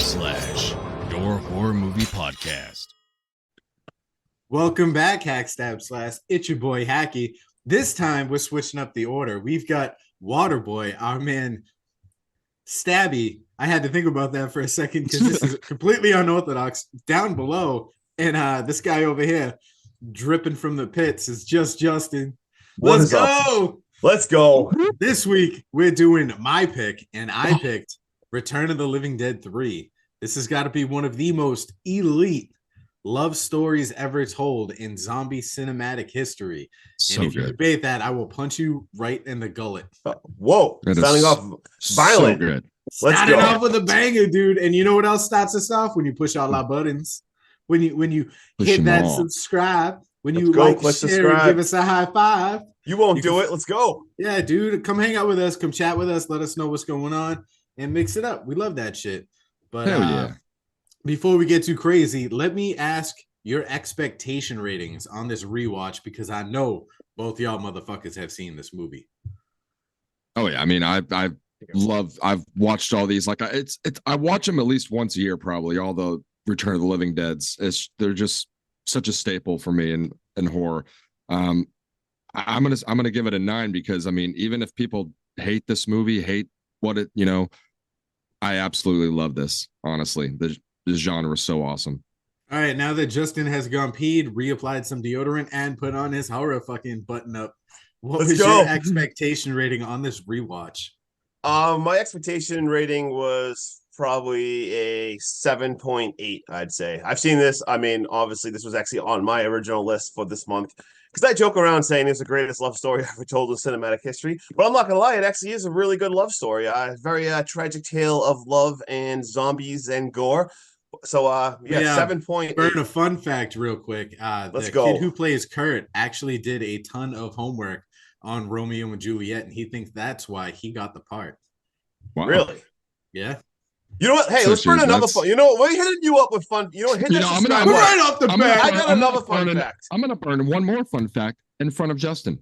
your horror movie podcast. Welcome back, Hackstab/. It's your boy Hacky. This time we're switching up the order. We've got Waterboy, our man Stabby. I had to think about that for a second because this is completely unorthodox. Down below, and this guy over here, dripping from the pits, is just Justin. Let's go. Let's go. This week we're doing my pick, and I picked Return of the Living Dead 3. This has got to be one of the most elite love stories ever told in zombie cinematic history. So and if good. you debate that, I will punch you right in the gullet. Whoa. Starting off violent. So good. Starting off with a banger, dude. And you know what else starts us off? When you push all our buttons. When you hit that subscribe. When you like, share, subscribe. Give us a high five. You won't do it. Let's go. Yeah, dude. Come hang out with us. Come chat with us. Let us know what's going on. And mix it up. We love that shit. But hell yeah. Before we get too crazy, let me ask your expectation ratings on this rewatch because I know both y'all motherfuckers have seen this movie. Oh yeah, I mean, I've watched all these. Like, I watch them at least once a year, probably. All the Return of the Living Deads. They're just such a staple for me in horror. I'm gonna give it a 9 because I mean, even if people hate this movie, hate what it, I absolutely love this. Honestly, this genre is so awesome. All right, now that Justin has gone peed, reapplied some deodorant, and put on his horror fucking button up, what was your expectation rating on this rewatch? My expectation rating was probably a 7.8, I'd say. I've seen this. I mean, obviously, this was actually on my original list for this month because I joke around saying it's the greatest love story ever told in cinematic history. But I'm not gonna lie, it actually is a really good love story. A very tragic tale of love and zombies and gore. So 7.8. Burn a fun fact real quick. The kid who plays Kurt actually did a ton of homework on Romeo and Juliet, and he thinks that's why he got the part. Wow. Really? Yeah. You know what? Hey, let's burn another fun. You know what? We're hitting you up with fun. You know what? Hit I'm right off the bat. I got another fun fact. I'm gonna burn one more fun fact in front of Justin.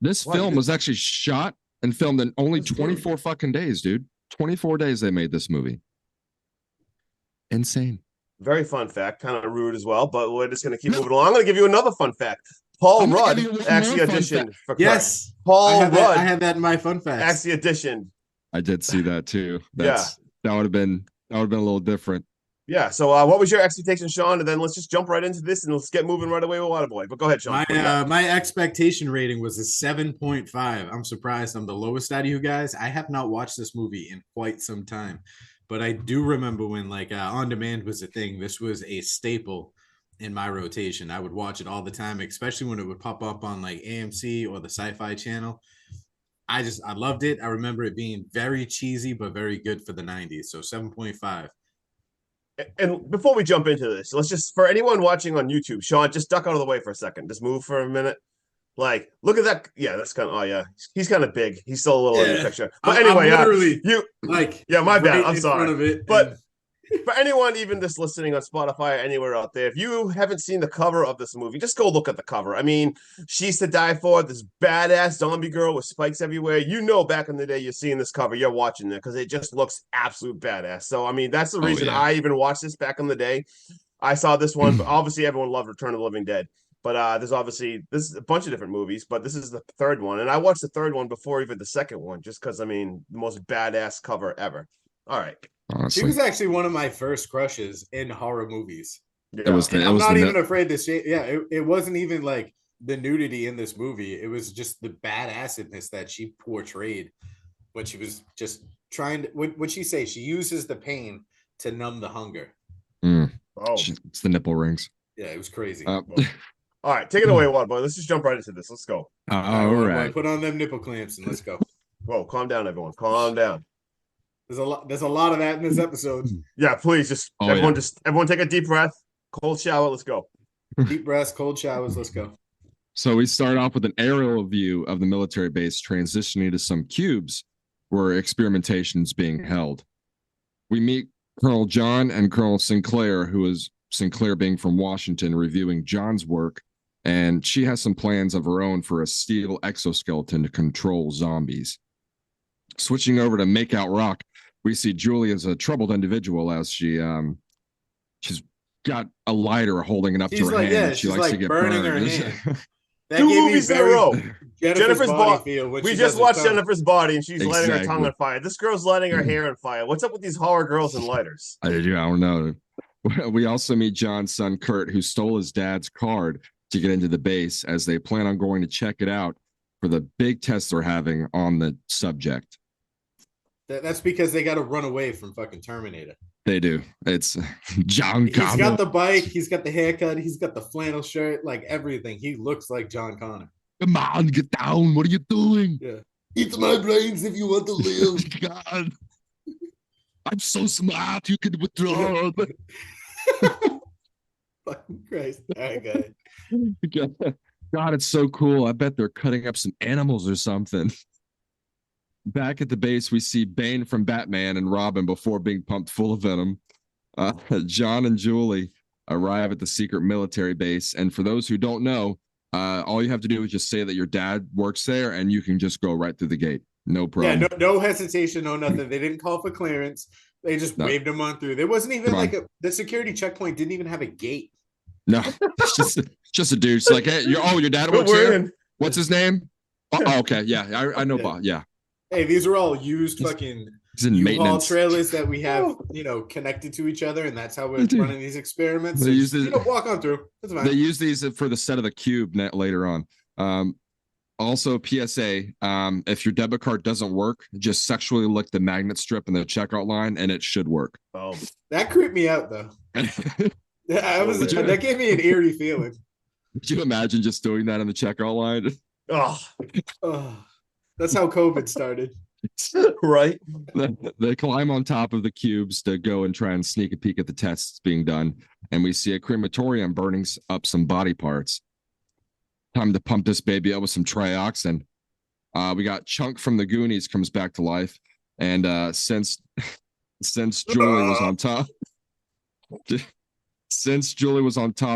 This film was actually shot and filmed in only 24 fucking days, dude. 24 days they made this movie. Insane. Very fun fact, kind of rude as well, but we're just going to keep moving along. I'm going to give you another fun fact. Paul Rudd actually auditioned for Kurt. Yes, Paul Rudd. I had that in my fun fact. Actually auditioned. I did see that too. That would have been a little different. Yeah. So, what was your expectation, Sean? And then let's just jump right into this and let's get moving right away with Waterboy. But go ahead, Sean. My expectation rating was a 7.5. I'm surprised I'm the lowest out of you guys. I have not watched this movie in quite some time. But I do remember when On Demand was a thing. This was a staple in my rotation. I would watch it all the time, especially when it would pop up on AMC or the Sci-Fi Channel. I loved it. I remember it being very cheesy, but very good for the 90s. So 7.5. And before we jump into this, let's just, for anyone watching on YouTube, Sean, just duck out of the way for a second. Just move for a minute. Look at that. Yeah, that's kind of, he's kind of big. He's still a little in the picture. But anyway, my bad. I'm sorry. But for anyone even just listening on Spotify or anywhere out there, if you haven't seen the cover of this movie, just go look at the cover. I mean, She's to Die For, this badass zombie girl with spikes everywhere. Back in the day, you're seeing this cover, you're watching it because it just looks absolute badass. So, I mean, that's the reason I even watched this back in the day. I saw this one, but obviously everyone loved Return of the Living Dead. But this is a bunch of different movies, but this is the third one. And I watched the third one before even the second one, just because, I mean, the most badass cover ever. All right. Honestly. She was actually one of my first crushes in horror movies. Yeah. I'm not even afraid to say, it wasn't even the nudity in this movie. It was just the badassedness that she portrayed. When she was just trying to, what'd she say? She uses the pain to numb the hunger. It's the nipple rings. Yeah, it was crazy. All right, take it away, Waterboy. Let's just jump right into this. Let's go. All right. Put on them nipple clamps and let's go. Whoa, calm down, everyone. Calm down. There's a lot of that in this episode. Yeah, please everyone take a deep breath. Cold shower. Let's go. Deep breaths, cold showers. Let's go. So we start off with an aerial view of the military base transitioning to some cubes where experimentation is being held. We meet Colonel John and Colonel Sinclair, who is Sinclair being from Washington, reviewing John's work, and she has some plans of her own for a steel exoskeleton to control zombies. Switching over to Makeout Rock, we see Julie as a troubled individual as she's got a lighter holding it up She's to her like, hand. yeah, and she she's likes to like get burning her burned. hand. That Two gave me movies in a very row. Jennifer's body Bo- feel. When we she just does her watched tongue. Jennifer's body and she's lighting her tongue Exactly. on fire. This girl's lighting her hair on fire. What's up with these horror girls and lighters? I don't know. We also meet John's son Kurt, who stole his dad's card to get into the base, as they plan on going to check it out for the big test they're having on the subject. That's because they got to run away from fucking Terminator. They do. It's John Connor. He's got the bike. He's got the haircut. He's got the flannel shirt. Like everything. He looks like John Connor. Come on, get down. What are you doing? Yeah. Eat my brains if you want to live. God. I'm so smart. You can withdraw. Fucking Christ. All right, guys. God, it's so cool. I bet they're cutting up some animals or something. Back at the base, we see Bane from Batman and Robin before being pumped full of venom. John and Julie arrive at the secret military base. And for those who don't know, all you have to do is just say that your dad works there and you can just go right through the gate. No problem. Yeah, no hesitation, no nothing. They didn't call for clearance. They just waved him on through. There wasn't even like the security checkpoint didn't even have a gate. No, it's just a dude. It's like, hey, your dad works here? What's his name? Oh, okay. Yeah, I know. Yeah. Yeah. Hey, these are all used fucking U-Haul trailers that we have, connected to each other, and that's how we're running these experiments. They use these, walk on through. That's fine. They use these for the set of the cube later on. Also, PSA: if your debit card doesn't work, just sexually lick the magnet strip in the checkout line, and it should work. Oh, that creeped me out though. That gave me an eerie feeling. Could you imagine just doing that in the checkout line? Oh, that's how COVID started. Right. They climb on top of the cubes to go and try and sneak a peek at the tests being done. And we see a crematorium burning up some body parts. Time to pump this baby up with some trioxin. We got Chunk from the Goonies comes back to life. And since Julie was on top,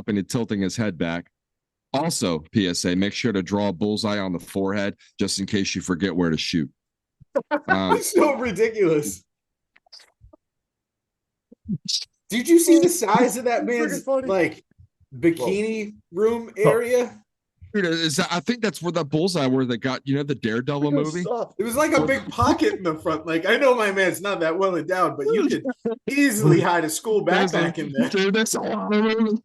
and he's tilting his head back. Also, PSA, make sure to draw a bullseye on the forehead just in case you forget where to shoot. It's so ridiculous. Did you see the size of that man's like bikini room area? Dude, I think that's where that bullseye where they got, the Daredevil movie. It was like a big pocket in the front. Like, I know my man's not that well endowed, but you could easily hide a school backpack in there. Dude, that's a lot of room.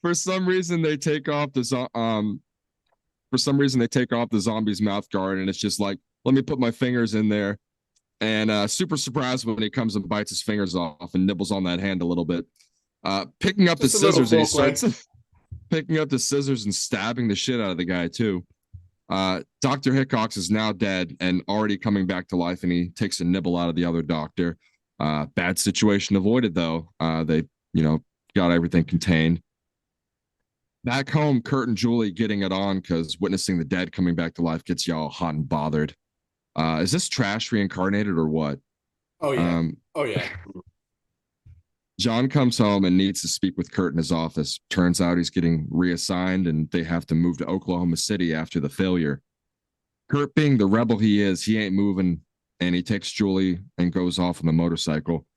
For some reason, they take off the zombie's mouth guard, and it's just like, let me put my fingers in there. And super surprised when he comes and bites his fingers off and nibbles on that hand a little bit. Picking up just the scissors, and he starts picking up the scissors and stabbing the shit out of the guy too. Dr. Hickox is now dead and already coming back to life, and he takes a nibble out of the other doctor. Bad situation avoided though. They, got everything contained. Back home, Kurt and Julie getting it on because witnessing the dead coming back to life gets y'all hot and bothered. Is this trash reincarnated or what? Oh yeah. John comes home and needs to speak with Kurt in his office. Turns out he's getting reassigned and they have to move to Oklahoma City after the failure. Kurt, being the rebel he is, he ain't moving, and he takes Julie and goes off on the motorcycle.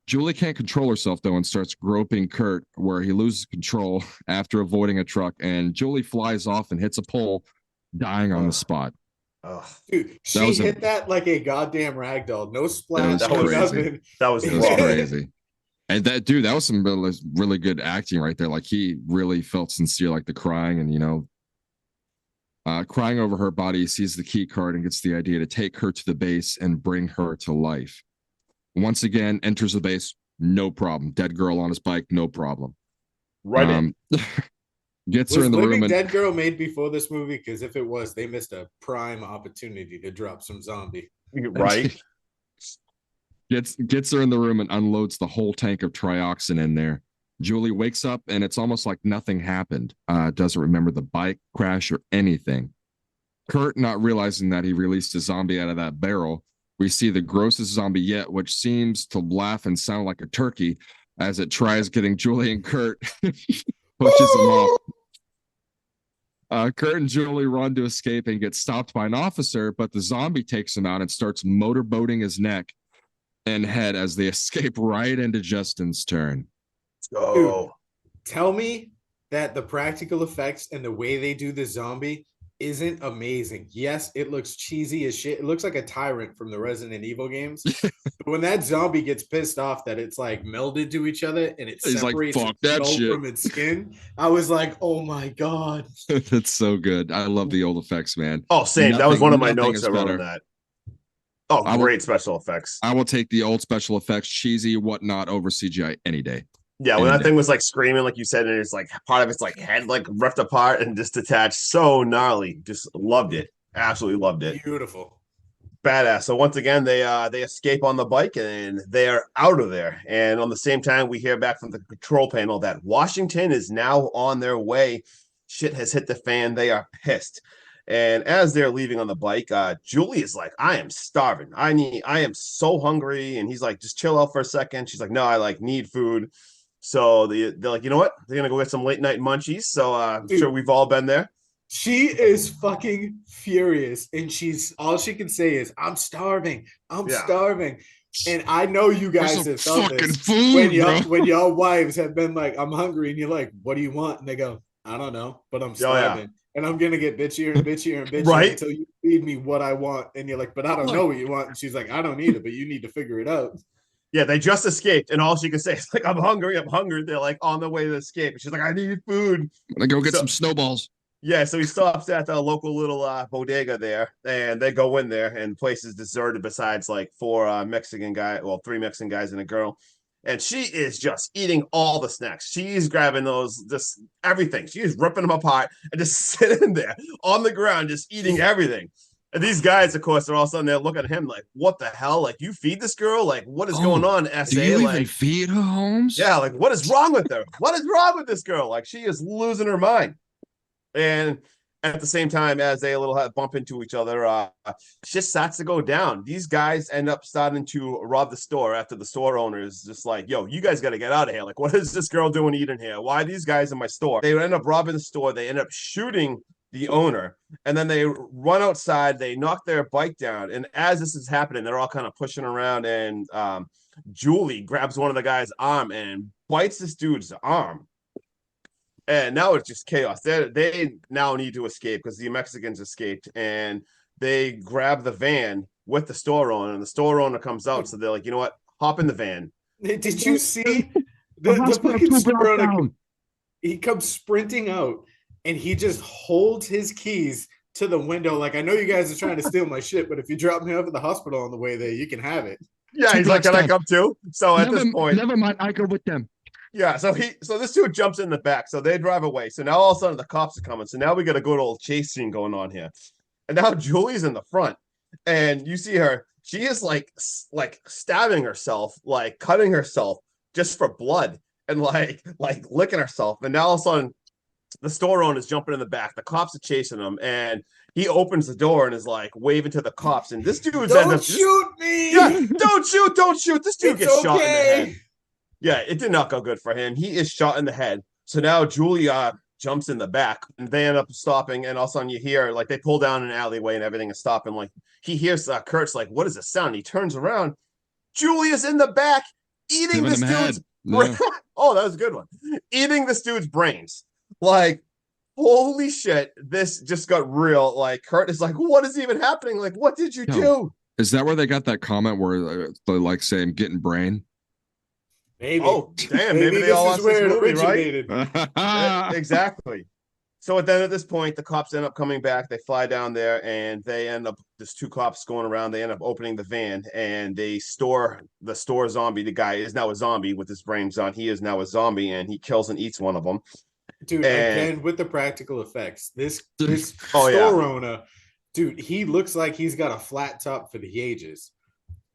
Julie can't control herself, though, and starts groping Kurt, where he loses control after avoiding a truck, and Julie flies off and hits a pole, dying on the spot. Dude, she hit that like a goddamn ragdoll. No splash. That was crazy. That was crazy. And that was some really good acting right there. Like, he really felt sincere, like the crying and, crying over her body. He sees the key card and gets the idea to take her to the base and bring her to life. Once again, enters the base, no problem. Dead girl on his bike, no problem. Right. Gets her in the room. Dead Girl made before this movie? Because if it was, they missed a prime opportunity to drop some zombie. Right. Gets her in the room and unloads the whole tank of trioxin in there. Julie wakes up and it's almost like nothing happened. Doesn't remember the bike crash or anything. Kurt, not realizing that he released a zombie out of that barrel, we see the grossest zombie yet, which seems to laugh and sound like a turkey as it tries getting Julie and Kurt, pushes them off. Kurt and Julie run to escape and get stopped by an officer, but the zombie takes him out and starts motorboating his neck and head as they escape right into Justin's turn. Oh, Tell me that the practical effects and the way they do the zombie isn't amazing. Yes, it looks cheesy as shit. It looks like a tyrant from the Resident Evil games. But when that zombie gets pissed off that it's like melded to each other and it He's like, separates "Fuck its that skull shit." from its skin, I was like, oh my God. That's so good. I love the old effects, man. oh, same. That was Nothing- one of my nothing notes is I wrote on better. that. Oh, I will- great special effects. I will take the old special effects, cheesy, whatnot, over CGI any day. Yeah, when any that day. thing was like screaming, like you said, and it's like part of its like head like ripped apart and just detached. So gnarly. Just loved it. Absolutely loved it. Beautiful. Badass. So once again, they escape on the bike and they are out of there. And on the same time, we hear back from the control panel that Washington is now on their way. Shit has hit the fan. They are pissed. And as they're leaving on the bike, Julie is like, I am starving. I am so hungry. And he's like, just chill out for a second. She's like, no, I like need food. So they're like, you know what? They're gonna go get some late night munchies. So I'm Dude. sure we've all been there. She is fucking furious, and she's all she can say is, "I'm starving. I'm Yeah. starving." And I know you Where's guys some have felt fucking this food, bro? when y'all wives have been like, "I'm hungry," and you're like, "What do you want?" And they go, "I don't know, but I'm Oh, yeah. starving." And I'm gonna get bitchier and bitchier and bitchier Right. until you feed me what I want. And you're like, "But I don't know what you want." And she's like, "I don't need it, but you need to figure it out." Yeah, they just escaped, and all she can say is like, I'm hungry, I'm hungry. They're like on the way to escape. And she's like, I need food. I'm gonna go get So- some snowballs. Yeah, so he stops at the local little bodega there, and they go in there, and the place is deserted besides like three Mexican guys and a girl. And she is just eating all the snacks. She's grabbing those, just everything. She's ripping them apart and just sitting there on the ground, just eating everything. And these guys, of course, are all of a sudden they're looking at him like, what the hell? Like, you feed this girl? Like, what is going on, SA? Do you like, even feed her, Holmes? yeah, like, what is wrong with her? What is wrong with this girl? Like, she is losing her mind. And at the same time, as they bump into each other, shit starts to go down. These guys end up starting to rob the store after the store owner is just like, yo, you guys got to get out of here. Like, what is this girl doing eating here? Why are these guys in my store? They end up robbing the store. They end up shooting the owner, and then they run outside. They knock their bike down. And as this is happening, they're all kind of pushing around, and Julie grabs one of the guy's arm and bites this dude's arm. And now it's just chaos. They now need to escape because the Mexicans escaped, and they grab the van with the store owner, and the store owner comes out. So they're like, you know what? Hop in the van. Did you see the fucking store owner? He comes sprinting out, and he just holds his keys to the window. Like, I know you guys are trying to steal my shit, but if you drop me off at the hospital on the way there, you can have it. Yeah, he's like, can I come too? So at this point, never mind. I go with them. yeah. So this dude jumps in the back. So they drive away. So now all of a sudden the cops are coming. So now we got a good old chase scene going on here. And now Julie's in the front, and you see her. She is like stabbing herself, like cutting herself just for blood, and like licking herself. And now all of a sudden, the store owner is jumping in the back. The cops are chasing him, and he opens the door and is like waving to the cops. And this dude's Don't shoot me! Yeah, don't shoot! This dude It's gets shot in the okay. head. Yeah, it did not go good for him. He is shot in the head. So now Julia jumps in the back, and they end up stopping. And all of a sudden, you hear like they pull down an alleyway, and everything is stopping. Like he hears Kurt's like, "What is the sound?" He turns around. Julia's in the back eating Giving this him dude's. head. Yeah. Oh, that was a good one. Eating this dude's brains. Like, holy shit! This just got real. Like Kurt is like, "What is even happening? Like, what did you No. do?" Is that where they got that comment where they like saying getting brain? Maybe. Oh, damn! Maybe they all watched this movie, right? Exactly. So then at this point, the cops end up coming back. They fly down there, and they end up. There's two cops going around. They end up opening the van, and they store the store zombie. The guy is now a zombie with his brains on. He is now a zombie, and he kills and eats one of them. Dude, again with the practical effects. This Oh, store yeah. owner, dude, he looks like he's got a flat top for the ages.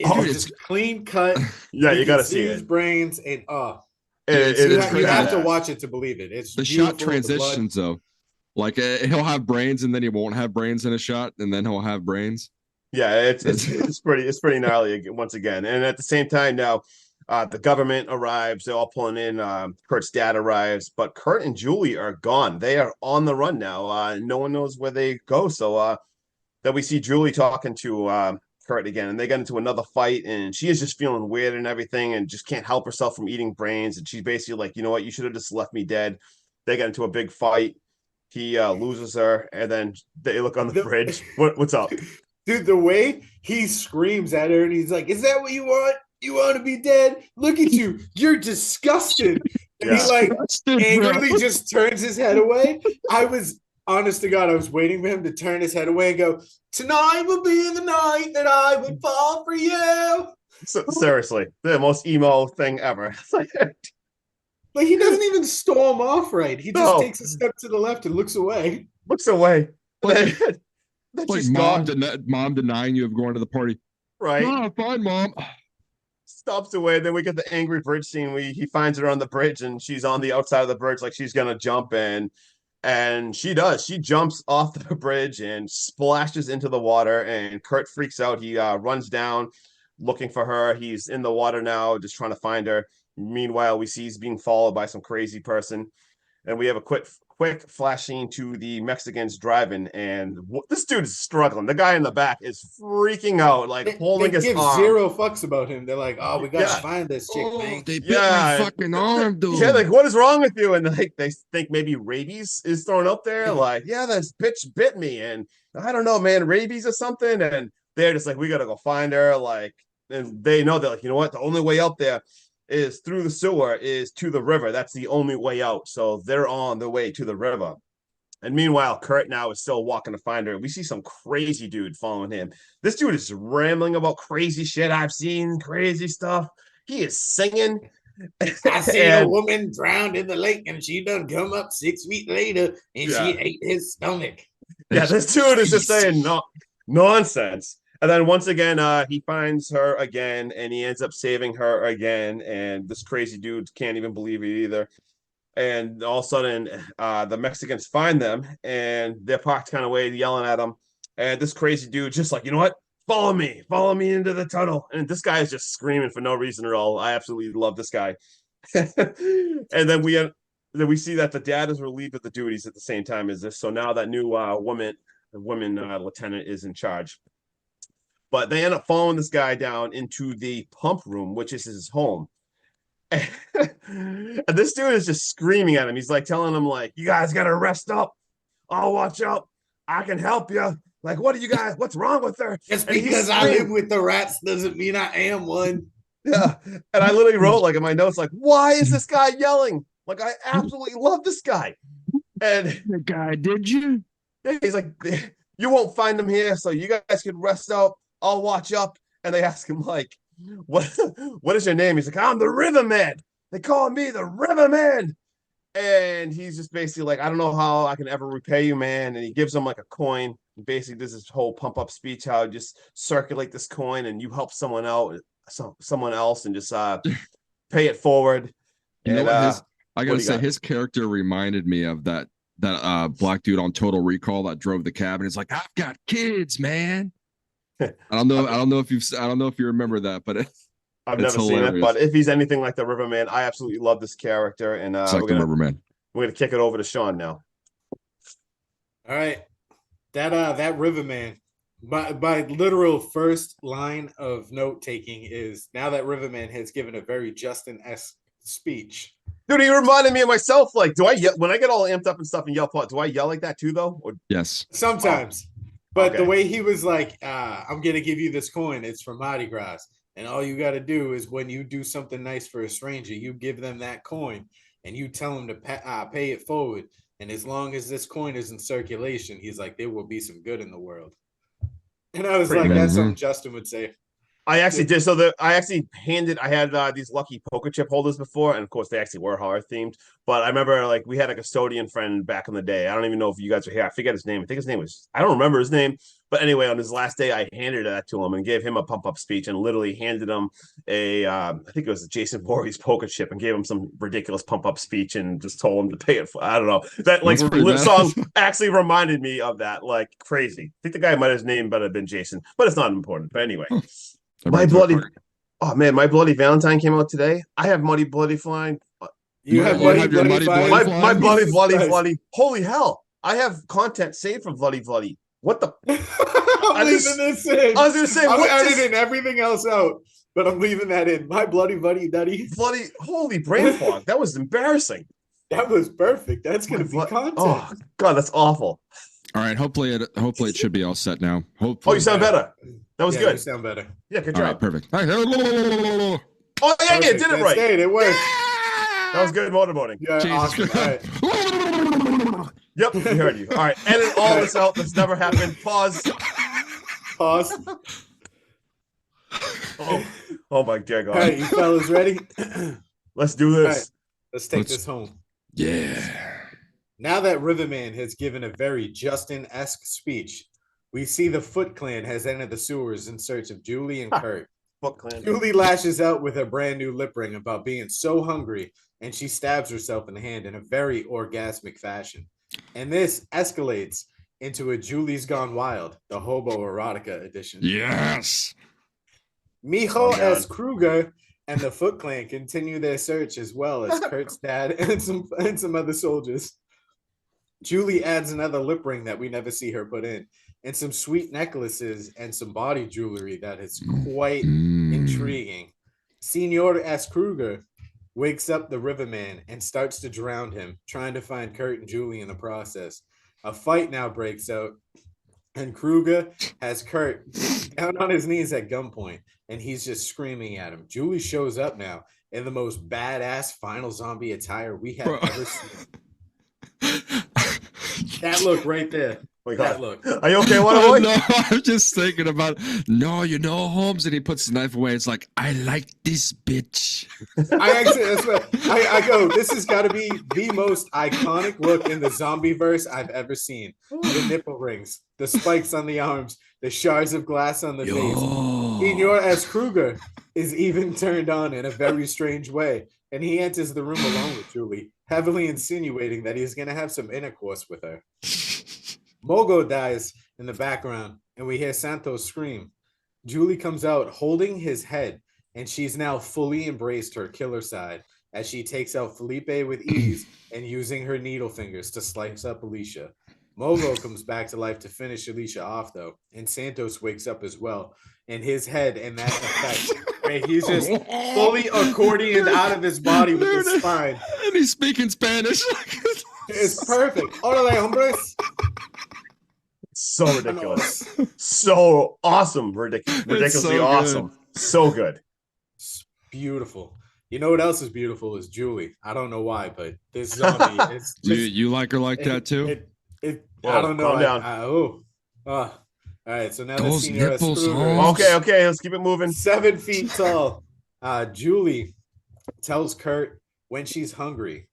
Oh, It's just clean cut. Yeah, you got to can see his it. brains and It you, is you have to badass. watch it to believe it. It's The shot beautiful, the blood. transitions though, like he'll have brains and then he won't have brains in a shot, and then he'll have brains. Yeah, it's pretty gnarly once again. And at the same time, now The government arrives. They're all pulling in. Kurt's dad arrives, but Kurt and Julie are gone. They are on the run now. No one knows where they go. So then we see Julie talking to Kurt again, and they get into another fight, and she is just feeling weird and everything, and just can't help herself from eating brains. And she's basically like, you know what, you should have just left me dead. They get into a big fight. He loses her, and then they look on the bridge. What's up? Dude, the way he screams at her and he's like, is that what you want? You want to be dead? Look at you. You're disgusted. And he like angrily just turns his head away. I was, honest to God, I was waiting for him to turn his head away and go, tonight will be the night that I would fall for you. So, seriously, the most emo thing ever. Like he doesn't even storm off right. He just takes a step to the left and looks away. Looks away. Like mom denying you of going to the party. Right. Oh, fine, mom. Stops away. Then we get the angry bridge scene. He finds her on the bridge, and she's on the outside of the bridge like she's gonna jump in. And she does. She jumps off the bridge and splashes into the water. And Kurt freaks out. He runs down looking for her. He's in the water now, just trying to find her. Meanwhile, we see he's being followed by some crazy person. And we have a quick flash scene to the Mexicans driving. And this dude is struggling. The guy in the back is freaking out, like holding his arm. They give zero fucks about him. They're like, oh, we got to find this chick, man. They bit my fucking arm, dude. Yeah, like, what is wrong with you? And like, they think maybe rabies is thrown up there. Like, yeah, this bitch bit me. And I don't know, man, rabies or something. And they're just like, we got to go find her. Like, and they know, they're like, you know what? The only way out there is through the sewer, is to the river. That's the only way out. So they're on the way to the river. And meanwhile, Kurt now is still walking to find her. We see some crazy dude following him. This dude is rambling about crazy shit. I've seen crazy stuff. He is singing. I seen a woman drowned in the lake, and she done come up 6 feet later, and she ate his stomach. Yeah, this dude is just saying nonsense. And then once again, he finds her again, and he ends up saving her again. And this crazy dude can't even believe it either. And all of a sudden, the Mexicans find them, and they're parked kind of way, yelling at them. And this crazy dude just like, you know what? Follow me into the tunnel. And this guy is just screaming for no reason at all. I absolutely love this guy. And then we see that the dad is relieved of the duties at the same time as this. So now that new woman lieutenant is in charge. But they end up following this guy down into the pump room, which is his home. And this dude is just screaming at him. He's like telling him, like, you guys got to rest up. I'll watch out. I can help you. Like, what's wrong with her? Just because I live with the rats doesn't mean I am one. Yeah. And I literally wrote, like, in my notes, like, why is this guy yelling? Like, I absolutely love this guy. And the guy, did you? He's like, you won't find him here, so you guys can rest up. I'll watch up. And they ask him, like, what is your name? He's like, I'm the Riverman. They call me the Riverman. And he's just basically like, I don't know how I can ever repay you, man. And he gives him like a coin. Basically, this is whole pump up speech, how just circulate this coin and you help someone out, someone else, and just pay it forward. You know what? I gotta say, his character reminded me of that black dude on Total Recall that drove the cab, and he's like, I've got kids, man. I don't know if you remember that, but I've never seen it. But if he's anything like the Riverman, I absolutely love this character. And it's like the Riverman. We're gonna kick it over to Sean now. All right, that Riverman, by literal first line of note taking is, now that Riverman has given a very Justin-esque speech. Dude, he reminded me of myself. Like, do I yell when I get all amped up and stuff and yell? Do I yell like that too, though? Or... Yes, sometimes. But the way he was like, I'm going to give you this coin. It's from Mardi Gras. And all you got to do is when you do something nice for a stranger, you give them that coin and you tell them to pay it forward. And as long as this coin is in circulation, he's like, there will be some good in the world. And I was that's something Justin would say. I actually did. So I had these lucky poker chip holders before, and of course they actually were horror themed. But I remember, like, we had a custodian friend back in the day. I don't even know if you guys are here. I forget his name. I think his name was, I don't remember his name. But anyway, on his last day, I handed that to him and gave him a pump up speech, and literally handed him I think it was a Jason Voorhees poker chip, and gave him some ridiculous pump up speech and just told him to pay it. I don't know. That like song actually reminded me of that, like crazy. I think the guy his name might have been Jason, but it's not important. But anyway. My bloody Oh man, My Bloody Valentine came out today. I have Muddy Bloody Flying. You You have have your Muddy Fire? Bloody My Bloody Jesus Bloody Christ. Bloody. Holy hell! I have content saved from Bloody Bloody. What the? I'm leaving this in. I was gonna say, I'm what this- editing everything else out, but I'm leaving that in. My bloody buddy Duddy. Bloody holy brain fog. That was embarrassing. That was perfect. That's gonna be My content. Oh god, that's awful. All right. Hopefully it should be all set now. Hopefully. Oh, you sound better. That was Yeah, good. You sound better. Yeah, good All job. right. Perfect. All right. Oh yeah, yeah, Perfect. did it That right. stayed. It worked. That was good motorboating. Yeah, Jesus awesome. All right. Christ. Yep, we heard you. All right, edit all this out. That's never happened. Pause. Pause. Oh my god. All right, you fellas ready? Let's do this. Let's take Let's- this home. Yeah. Now that Riverman has given a very Justin-esque speech, we see the Foot Clan has entered the sewers in search of Julie and Kurt. Foot Clan. Julie lashes out with her brand new lip ring about being so hungry, and she stabs herself in the hand in a very orgasmic fashion. And this escalates into a Julie's Gone Wild, the hobo erotica edition. Yes. Mijo Oh, God. S. Kruger and the Foot Clan continue their search as well as Kurt's dad and some other soldiers. Julie adds another lip ring that we never see her put in, and some sweet necklaces and some body jewelry that is quite intriguing. Senor S. Kruger wakes up the Riverman and starts to drown him, trying to find Kurt and Julie in the process. A fight now breaks out, and Kruger has Kurt down on his knees at gunpoint, and he's just screaming at him. Julie shows up now in the most badass final zombie attire we have Bro. ever seen. That look right there. Oh my That god. look. Are you okay, what Oh, boy? no, I'm just thinking about Holmes, and he puts the knife away. It's like, I like this bitch. I actually, that's what I go. This has got to be the most iconic look in the zombie verse I've ever seen. The nipple rings, the spikes on the arms, the shards of glass on the face. Yo. Senor S. Kruger is even turned on in a very strange way, and he enters the room alone with Julie, heavily insinuating that he's going to have some intercourse with her. Mogo dies in the background, and we hear Santos scream. Julie comes out holding his head, and she's now fully embraced her killer side as she takes out Felipe with ease and using her needle fingers to slice up Alicia. Mogo comes back to life to finish Alicia off, though, and Santos wakes up as well, and his head and that effect, where he's just fully accordioned out of his body with his spine. And he's speaking Spanish. It's perfect. Órale, hombres. So ridiculous. So awesome. Ridiculously so good. awesome. So good. It's beautiful. You know what else is beautiful is Julie. I don't know why, but this zombie is You like her like that too? I Whoa, don't know. calm down. All right. So now Those the senior nipples, Kruger, Holmes. Okay, let's keep it moving. 7 feet tall. Julie tells Kurt when she's hungry,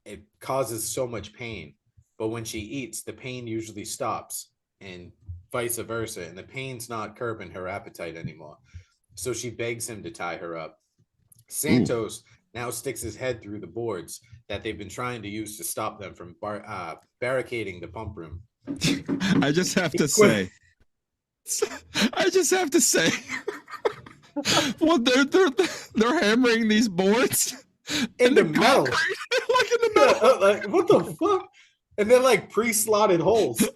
it causes so much pain, but when she eats, the pain usually stops, and vice versa. And the pain's not curbing her appetite anymore. So she begs him to tie her up. Santos now sticks his head through the boards that they've been trying to use to stop them from barricading the pump room. I just have to say. Well, they're hammering these boards In the metal. concrete, like in the metal. Like, what the fuck? And they're like pre-slotted holes.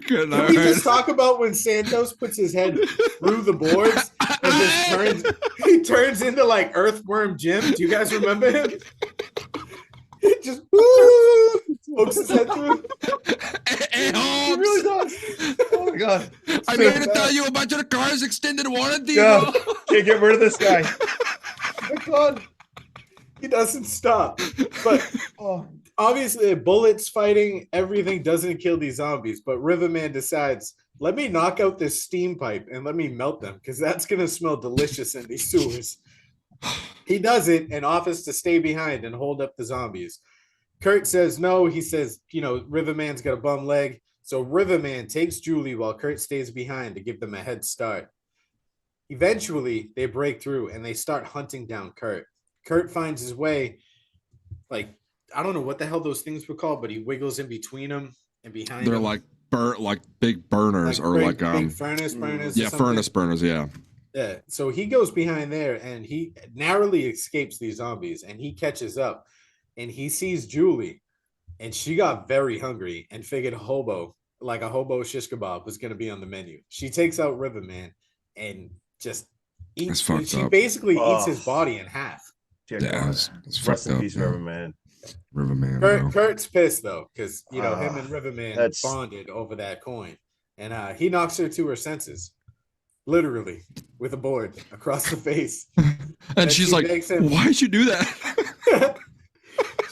Good, Can we just talk about when Santos puts his head through the boards and just he turns into like Earthworm Jim? Do you guys remember him? He just pokes his head through. Hey, Holmes, really does. Oh my god. I need to tell you about your car's extended warranty. Yeah. Can't get rid of this guy. Oh my god. He doesn't stop. But Oh. obviously, bullets, fighting, everything doesn't kill these zombies. But Riverman decides, let me knock out this steam pipe and let me melt them because that's going to smell delicious in these sewers. He does it and offers to stay behind and hold up the zombies. Kurt says no. He says, Riverman's got a bum leg. So Riverman takes Julie while Kurt stays behind to give them a head start. Eventually, they break through and they start hunting down Kurt. Kurt finds his way, like, I don't know what the hell those things were called, but he wiggles in between them and behind They're them. like like big burners or big, like big furnace burners. or yeah, something. furnace burners. Yeah. Yeah. So he goes behind there and he narrowly escapes these zombies and he catches up and he sees Julie and she got very hungry and figured a hobo shish kebab was going to be on the menu. She takes out Riverman and just eats. She up. basically eats his body in half. Yeah, it's rest in up, peace, yeah. Riverman. Riverman. Kurt's pissed though because him and Riverman bonded over that coin, and he knocks her to her senses, literally with a board across the face. And she's like, "Why'd you do that?"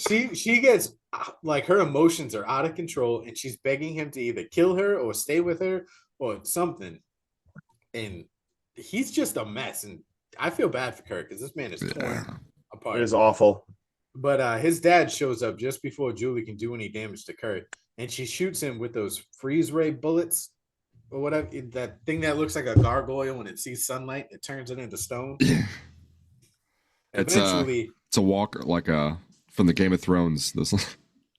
she gets like her emotions are out of control, and she's begging him to either kill her or stay with her or something. And he's just a mess, and I feel bad for Kurt because this man is torn apart. It is awful. But his dad shows up just before Julie can do any damage to Kurt, and she shoots him with those freeze ray bullets or whatever, that thing that looks like a gargoyle when it sees sunlight, it turns it into stone. Eventually, it's a walker like from the Game of Thrones. This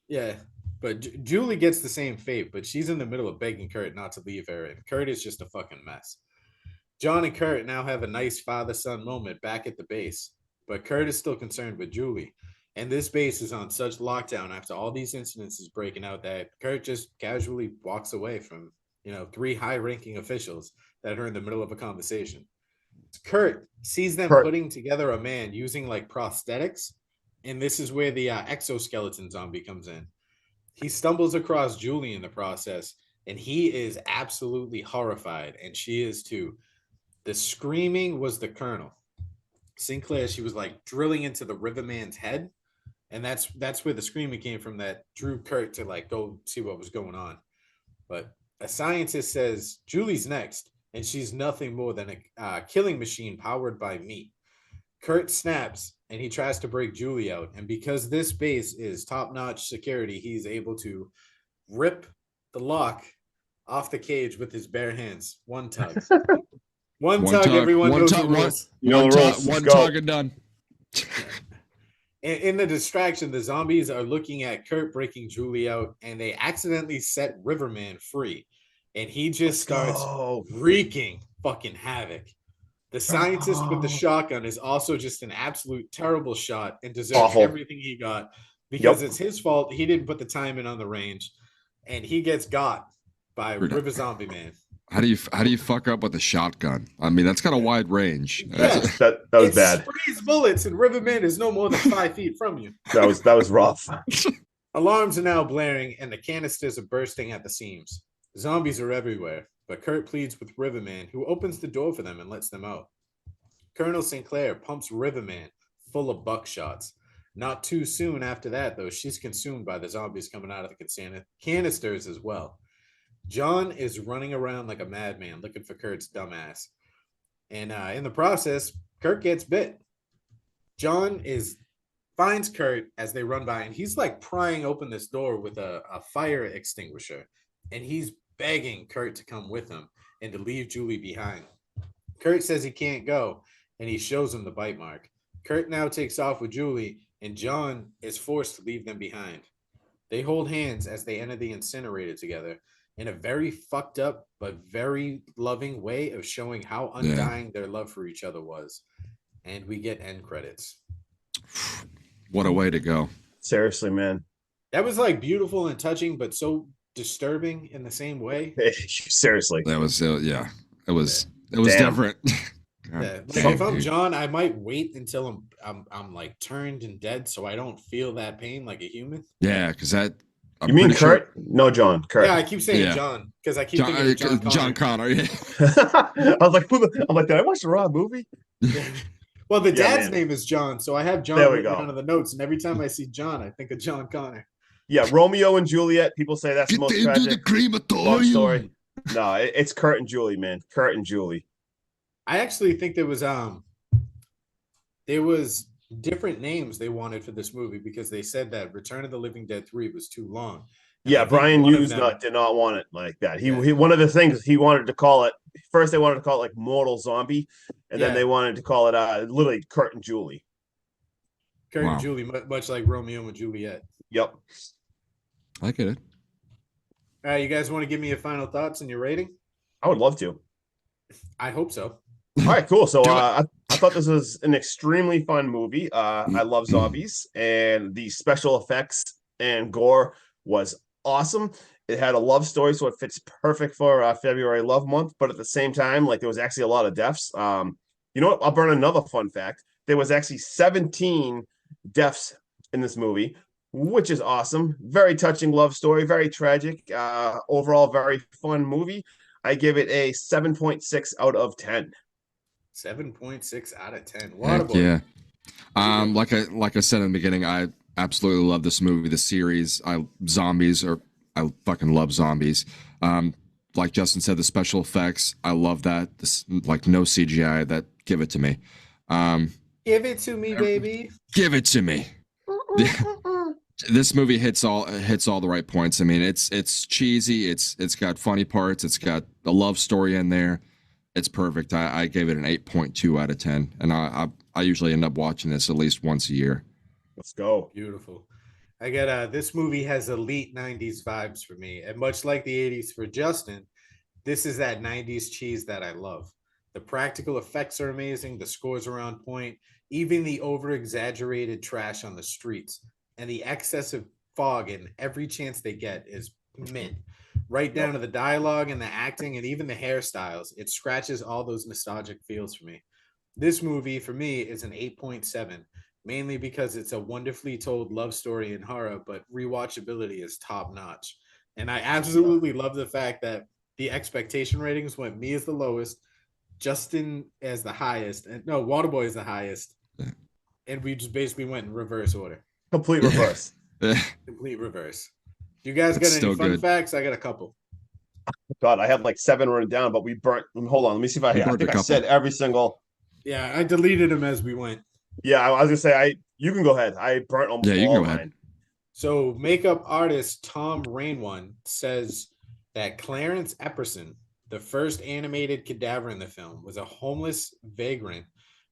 yeah, but Julie gets the same fate, but she's in the middle of begging Kurt not to leave her, and Kurt is just a fucking mess. John and Kurt now have a nice father-son moment back at the base, but Kurt is still concerned with Julie. And this base is on such lockdown after all these incidences breaking out that Kurt just casually walks away from, 3 high-ranking officials that are in the middle of a conversation. Kurt sees them putting together a man using like prosthetics, and this is where the exoskeleton zombie comes in. He stumbles across Julie in the process, and he is absolutely horrified, and she is too. The screaming was the Colonel. Sinclair, she was like drilling into the Riverman's head. And that's where the screaming came from that drew Kurt to like go see what was going on. But a scientist says Julie's next, and she's nothing more than a killing machine powered by meat. Kurt snaps, and he tries to break Julie out. And because this base is top-notch security, he's able to rip the lock off the cage with his bare hands. One tug. One tug, everyone knows the rules. One tug and done. In the distraction, the zombies are looking at Kurt breaking Julie out, and they accidentally set Riverman free. And he just starts wreaking fucking havoc. The scientist with the shotgun is also just an absolute terrible shot and deserves everything he got because it's his fault. He didn't put the time in on the range, and he gets got by River Zombie Man. How do you fuck up with a shotgun? I mean, that's got a wide range. Yeah, that was bad. Sprays bullets, and Riverman is no more than 5 feet from you. That was rough. Alarms are now blaring, and the canisters are bursting at the seams. Zombies are everywhere, but Kurt pleads with Riverman, who opens the door for them and lets them out. Colonel Sinclair pumps Riverman full of buckshots. Not too soon after that, though, she's consumed by the zombies coming out of the canisters as well. John is running around like a madman looking for Kurt's dumbass. And in the process, Kurt gets bit. John finds Kurt as they run by, and he's like prying open this door with a fire extinguisher. And he's begging Kurt to come with him and to leave Julie behind. Kurt says he can't go, and he shows him the bite mark. Kurt now takes off with Julie, and John is forced to leave them behind. They hold hands as they enter the incinerator together, in a very fucked up but very loving way of showing how undying their love for each other was. And we get end credits. What a way to go. Seriously, man. That was like beautiful and touching, but so disturbing in the same way. Seriously. That was, it was different. Yeah. Like if I'm John, I might wait until I'm like turned and dead so I don't feel that pain like a human. Yeah, because that. You mean Kurt? Sure. No, John. Kurt. Yeah, I keep saying John because I keep thinking of John Connor. Yeah. I was like, did I watch the wrong movie? Yeah. Well, the dad's name is John, so I have John written under the notes, and every time I see John, I think of John Connor. Yeah, Romeo and Juliet. People say that's the most tragic the crematorium. love story. No, it's Kurt and Julie, man. Kurt and Julie. I actually think there was different names they wanted for this movie because they said that Return of the Living Dead 3 was too long. And Brian Hughes did not want it like that. He one of the things he wanted to call it first, they wanted to call it like Mortal Zombie, and then they wanted to call it literally Kurt and Julie. Kurt and Julie, much like Romeo and Juliet. Yep. I get it. All right, you guys want to give me your final thoughts and your rating? I would love to. I hope so. All right, cool. So Do it. I thought this was an extremely fun movie. I love zombies, and the special effects and gore was awesome. It had a love story, so it fits perfect for February Love Month. But at the same time, like there was actually a lot of deaths. You know what? I'll burn another fun fact. There was actually 17 deaths in this movie, which is awesome. Very touching love story, very tragic. Overall, very fun movie. I give it a 7.6 out of 10. 7.6 out of 10. Heck Waterboy. yeah. Like I said in the beginning, I absolutely love this movie, the series. I fucking love zombies. Like Justin said, the special effects, I love that. This like no CGI. That give it to me. Give it to me, baby. Give it to me. This movie hits all the right points. I mean, it's cheesy. It's got funny parts. It's got a love story in there. It's perfect. I gave it an 8.2 out of 10, and I usually end up watching this at least once a year. Let's go. Beautiful. I get this movie has elite 90s vibes for me. And much like the 80s for Justin, this is that 90s cheese that I love. The practical effects are amazing, the scores are on point, even the over-exaggerated trash on the streets and the excessive fog in every chance they get is mint. Right down to the dialogue and the acting and even the hairstyles. It scratches all those nostalgic feels for me. This movie, for me, is an 8.7, mainly because it's a wonderfully told love story in horror, but rewatchability is top notch. And I absolutely love the fact that the expectation ratings went me as the lowest, Justin as the highest, and no, Waterboy is the highest. And we just basically went in reverse order. Complete reverse. Complete reverse. Do you guys That's got any still fun good. facts? I got a couple. God, I had like 7 written down, but we burnt. Hold on, let me see if I burnt think a I couple. said every single. Yeah, I deleted them as we went. Yeah, I was gonna say you can go ahead. I burnt almost Yeah, you can all go ahead. mine. So makeup artist Tom Rainone says that Clarence Epperson, the first animated cadaver in the film, was a homeless vagrant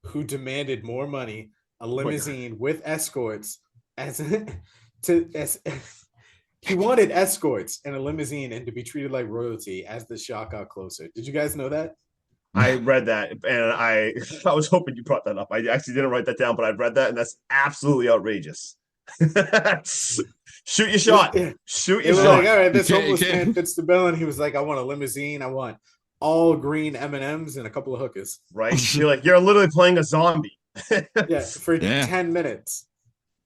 who demanded more money, a limousine with escorts, he wanted escorts and a limousine and to be treated like royalty as the shot got closer. Did you guys know that? I read that, and I was hoping you brought that up. I actually didn't write that down, but I read that, and that's absolutely outrageous. Shoot your shot. Yeah. Shoot It your was shot. like, all right, this You can't- homeless you can't- man fits the bill, and he was like, I want a limousine, I want all green M&Ms and a couple of hookers. Right? You're literally playing a zombie. Yeah, for Yeah. 10 minutes.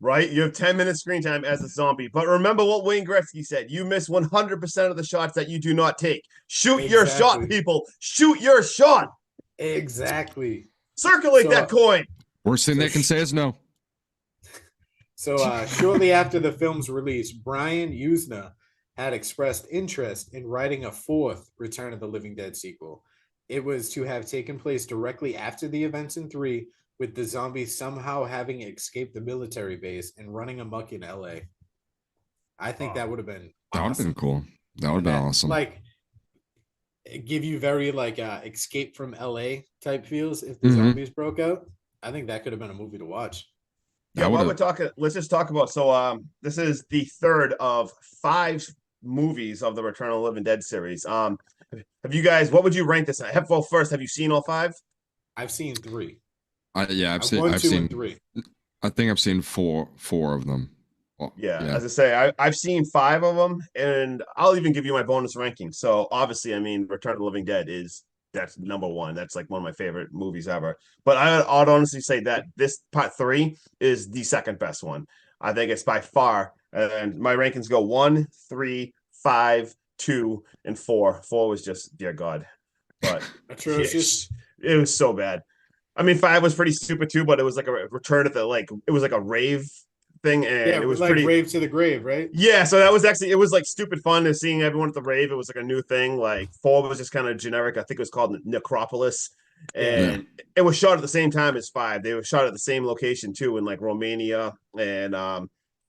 Right? You have 10 minutes screen time as a zombie. But remember what Wayne Gretzky said. You miss 100% of the shots that you do not take. Shoot your shot, Exactly. people. Shoot your shot. Exactly. Circulate So, that coin. Worst thing they can say is no. So shortly after the film's release, Brian Usna had expressed interest in writing a fourth Return of the Living Dead sequel. It was to have taken place directly after the events in 3, with the zombies somehow having escaped the military base and running amok in LA. I think that would have been That would have awesome. been cool. That would have been awesome. Like, give you very like escape from LA type feels if the Mhm. zombies broke out. I think that could have been a movie to watch. Yeah, That while would've- we're talking, let's just talk about. So, this is the third of 5 movies of the Return of the Living Dead series. Have you guys? What would you rank this? Well, first, have you seen all 5? I've seen 3. I've seen. 1, I've 2, seen. and 3. I think I've seen four of them. Well, Yeah, as I say, I've seen 5 of them, and I'll even give you my bonus ranking. So obviously, I mean, Return of the Living Dead that's number 1. That's like one of my favorite movies ever. But I'd honestly say that this part 3 is the second best one. I think it's by far. And my rankings go 1, 3, 5, 2, and 4. 4 was just dear God, but Atrocious. it was so bad. I mean, 5 was pretty stupid too, but it was like a return at the it was like a rave thing, and Yeah, it was like pretty. rave to the grave, right? Yeah, so that was actually, it was like stupid fun to seeing everyone at the rave. It was like a new thing. Like 4 was just kind of generic. I think it was called Necropolis, and it was shot at the same time as 5. They were shot at the same location too, in like Romania and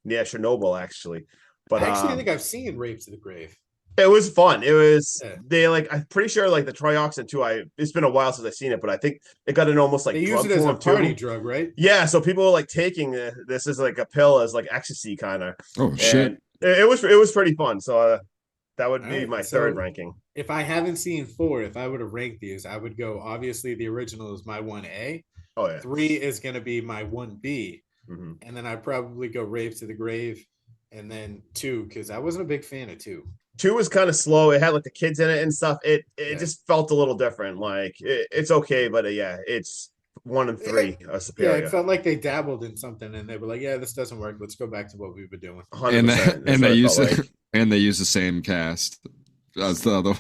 near Chernobyl actually. But I think I've seen rave to the grave. it was fun. It was Yeah. they like, I'm pretty sure like the trioxin too. It's been a while since I've seen it, but I think it got an almost like They use drug it as a form, too. party drug, right? Yeah, so people were like taking this as like a pill, as like ecstasy kind of. Oh shit! And it was pretty fun. So That would be Alright, my so- third ranking. If I haven't seen 4, if I would have ranked these, I would go obviously the original is my 1A. Oh yeah. 3 is going to be my 1B. Mhm. And then I'd probably go Rave to the Grave. And then 2, because I wasn't a big fan of 2. 2 was kind of slow. It had like the kids in it and stuff. It Yeah. just felt a little different. Like it's okay, but yeah, it's 1 and 3 are Yeah, superior. it felt like they dabbled in something and they were like, yeah, this doesn't work. Let's go back to what we were doing. 100%. And That's and what they it use felt it, like. and they use the same cast as the other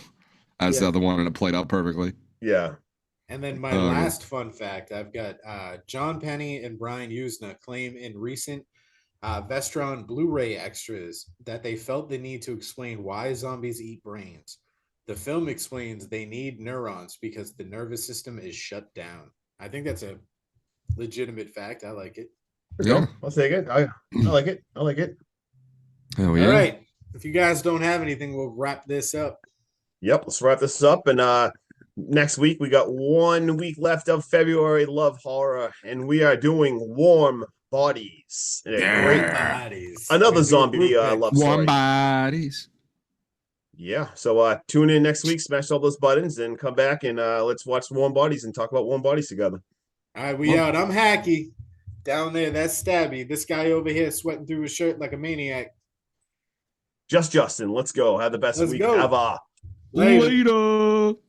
one, and it played out perfectly. Yeah. And then my Oh, yeah. last fun fact, I've got John Penny and Brian Usna claim in recent Vestron Blu-ray extras that they felt the need to explain why zombies eat brains. The film explains they need neurons because the nervous system is shut down. I think that's a legitimate fact. I like it. Yeah. I'll take it. I like it. I like it. Hell yeah. All right. If you guys don't have anything, we'll wrap this up. Yep, let's wrap this up. And next week we got 1 week left of February Love Horror, and we are doing Warm Bodies. And a great Bodies. another We do zombie group pick. love story. Warm bodies. Yeah. So tune in next week, smash all those buttons, and come back and let's watch Warm Bodies and talk about Warm Bodies together. All right, we out. I'm Hacky. Down there, that's Stabby. This guy over here sweating through his shirt like a maniac. Just Justin, let's go. Have the best Let's week go. ever. Later. Later.